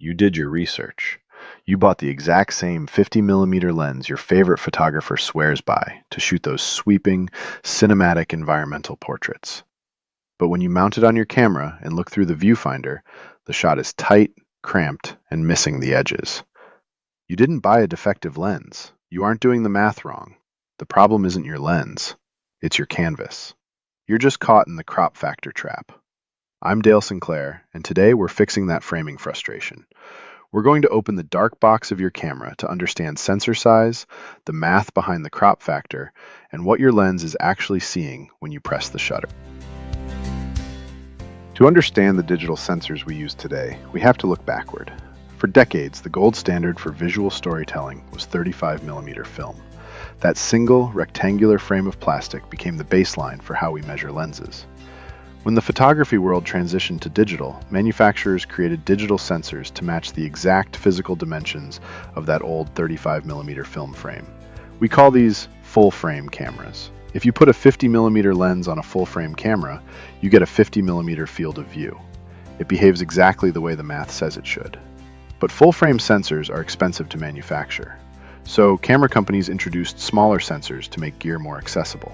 You did your research. You bought the exact same 50mm lens your favorite photographer swears by to shoot those sweeping, cinematic environmental portraits. But when you mount it on your camera and look through the viewfinder, the shot is tight, cramped, and missing the edges. You didn't buy a defective lens. You aren't doing the math wrong. The problem isn't your lens, it's your canvas. You're just caught in the crop factor trap. I'm Dale Sinclair, and today we're fixing that framing frustration. We're going to open the dark box of your camera to understand sensor size, the math behind the crop factor, and what your lens is actually seeing when you press the shutter. To understand the digital sensors we use today, we have to look backward. For decades, the gold standard for visual storytelling was 35mm film. That single, rectangular frame of plastic became the baseline for how we measure lenses. When the photography world transitioned to digital, manufacturers created digital sensors to match the exact physical dimensions of that old 35mm film frame. We call these full-frame cameras. If you put a 50mm lens on a full-frame camera, you get a 50mm field of view. It behaves exactly the way the math says it should. But full-frame sensors are expensive to manufacture, so camera companies introduced smaller sensors to make gear more accessible.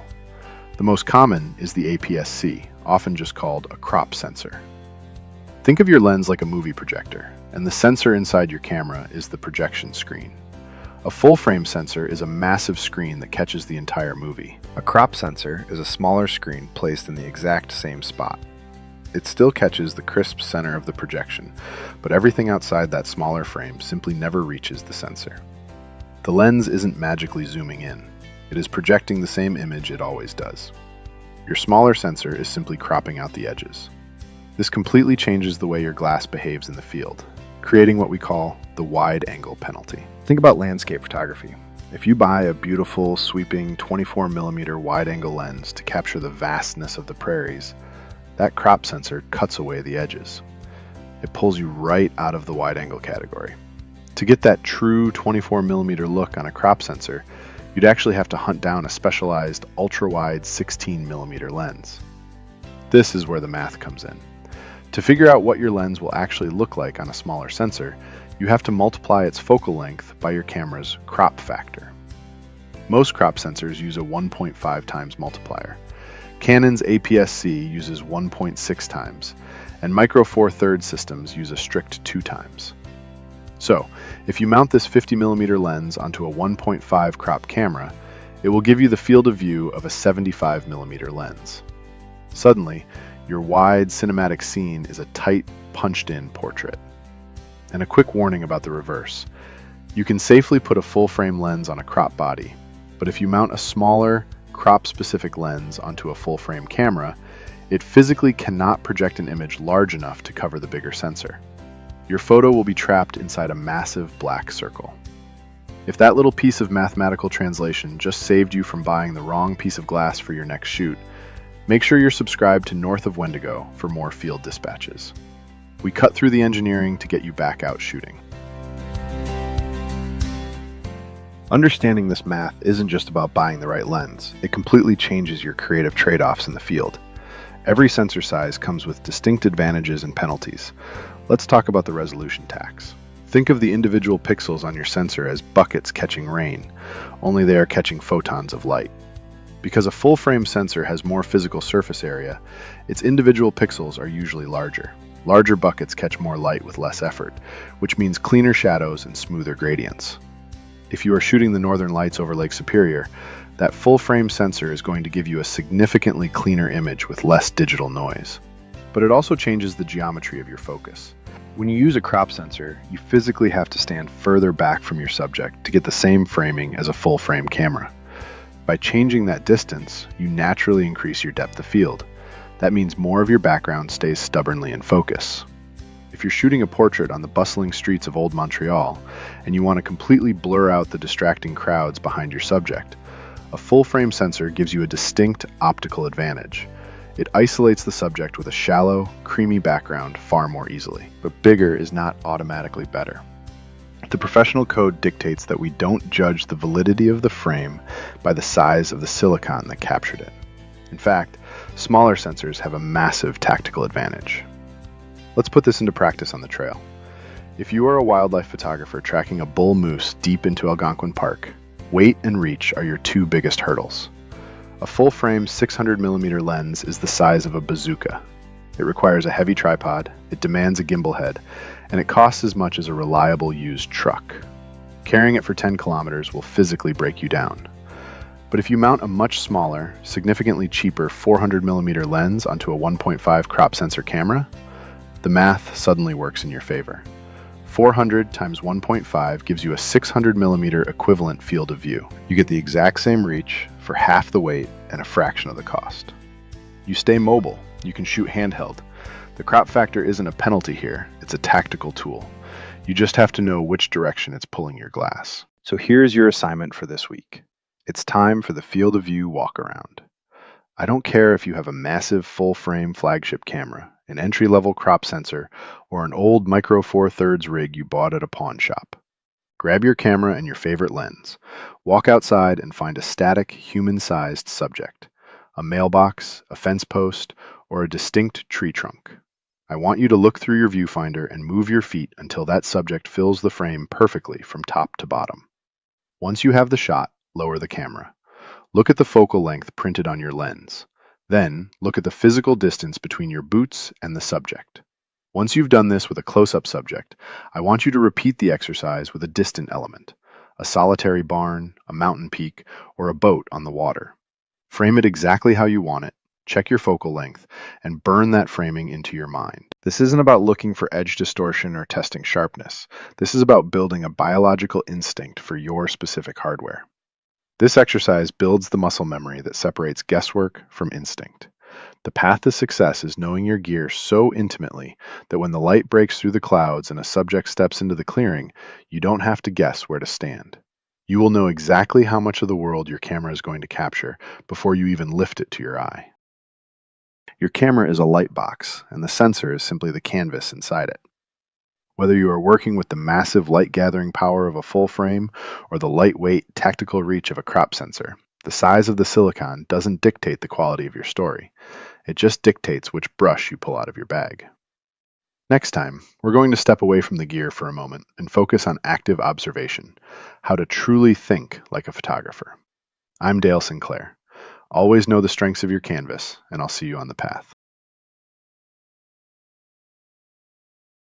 The most common is the APS-C, often just called a crop sensor. Think of your lens like a movie projector, and the sensor inside your camera is the projection screen. A full-frame sensor is a massive screen that catches the entire movie. A crop sensor is a smaller screen placed in the exact same spot. It still catches the crisp center of the projection, but everything outside that smaller frame simply never reaches the sensor. The lens isn't magically zooming in. It is projecting the same image it always does. Your smaller sensor is simply cropping out the edges. This completely changes the way your glass behaves in the field, creating what we call the wide-angle penalty. Think about landscape photography. If you buy a beautiful, sweeping 24mm wide-angle lens to capture the vastness of the prairies, that crop sensor cuts away the edges. It pulls you right out of the wide-angle category. To get that true 24mm look on a crop sensor, you'd actually have to hunt down a specialized ultra-wide 16mm lens. This is where the math comes in. To figure out what your lens will actually look like on a smaller sensor, you have to multiply its focal length by your camera's crop factor. Most crop sensors use a 1.5 times multiplier. Canon's APS-C uses 1.6 times, and Micro Four Thirds systems use a strict 2 times. So, if you mount this 50mm lens onto a 1.5 crop camera, it will give you the field of view of a 75mm lens. Suddenly, your wide cinematic scene is a tight, punched-in portrait. And a quick warning about the reverse. You can safely put a full-frame lens on a crop body, but if you mount a smaller, crop-specific lens onto a full-frame camera, it physically cannot project an image large enough to cover the bigger sensor. Your photo will be trapped inside a massive black circle. If that little piece of mathematical translation just saved you from buying the wrong piece of glass for your next shoot, make sure you're subscribed to North of Wendigo for more field dispatches. We cut through the engineering to get you back out shooting. Understanding this math isn't just about buying the right lens. It completely changes your creative trade-offs in the field. Every sensor size comes with distinct advantages and penalties. Let's talk about the resolution tax. Think of the individual pixels on your sensor as buckets catching rain, only they are catching photons of light. Because a full-frame sensor has more physical surface area, its individual pixels are usually larger. Larger buckets catch more light with less effort, which means cleaner shadows and smoother gradients. If you are shooting the northern lights over Lake Superior, that full-frame sensor is going to give you a significantly cleaner image with less digital noise. But it also changes the geometry of your focus. When you use a crop sensor, you physically have to stand further back from your subject to get the same framing as a full-frame camera. By changing that distance, you naturally increase your depth of field. That means more of your background stays stubbornly in focus. If you're shooting a portrait on the bustling streets of Old Montreal, and you want to completely blur out the distracting crowds behind your subject, a full-frame sensor gives you a distinct optical advantage. It isolates the subject with a shallow, creamy background far more easily. But bigger is not automatically better. The professional code dictates that we don't judge the validity of the frame by the size of the silicon that captured it. In fact, smaller sensors have a massive tactical advantage. Let's put this into practice on the trail. If you are a wildlife photographer tracking a bull moose deep into Algonquin Park, weight and reach are your two biggest hurdles. A full-frame 600mm lens is the size of a bazooka. It requires a heavy tripod, it demands a gimbal head, and it costs as much as a reliable used truck. Carrying it for 10 kilometers will physically break you down. But if you mount a much smaller, significantly cheaper 400mm lens onto a 1.5 crop sensor camera, the math suddenly works in your favor. 400 times 1.5 gives you a 600mm equivalent field of view. You get the exact same reach for half the weight and a fraction of the cost. You stay mobile. You can shoot handheld. The crop factor isn't a penalty here, it's a tactical tool. You just have to know which direction it's pulling your glass. So here's your assignment for this week. It's time for the field of view walk-around. I don't care if you have a massive full-frame flagship camera, an entry-level crop sensor, or an old Micro Four Thirds rig you bought at a pawn shop. Grab your camera and your favorite lens. Walk outside and find a static, human-sized subject. A mailbox, a fence post, or a distinct tree trunk. I want you to look through your viewfinder and move your feet until that subject fills the frame perfectly from top to bottom. Once you have the shot, lower the camera. Look at the focal length printed on your lens. Then, look at the physical distance between your boots and the subject. Once you've done this with a close-up subject, I want you to repeat the exercise with a distant element, a solitary barn, a mountain peak, or a boat on the water. Frame it exactly how you want it, check your focal length, and burn that framing into your mind. This isn't about looking for edge distortion or testing sharpness. This is about building a biological instinct for your specific hardware. This exercise builds the muscle memory that separates guesswork from instinct. The path to success is knowing your gear so intimately that when the light breaks through the clouds and a subject steps into the clearing, you don't have to guess where to stand. You will know exactly how much of the world your camera is going to capture before you even lift it to your eye. Your camera is a light box, and the sensor is simply the canvas inside it. Whether you are working with the massive light-gathering power of a full frame or the lightweight, tactical reach of a crop sensor, the size of the silicon doesn't dictate the quality of your story. It just dictates which brush you pull out of your bag. Next time, we're going to step away from the gear for a moment and focus on active observation, how to truly think like a photographer. I'm Dale Sinclair. Always know the strengths of your canvas, and I'll see you on the path.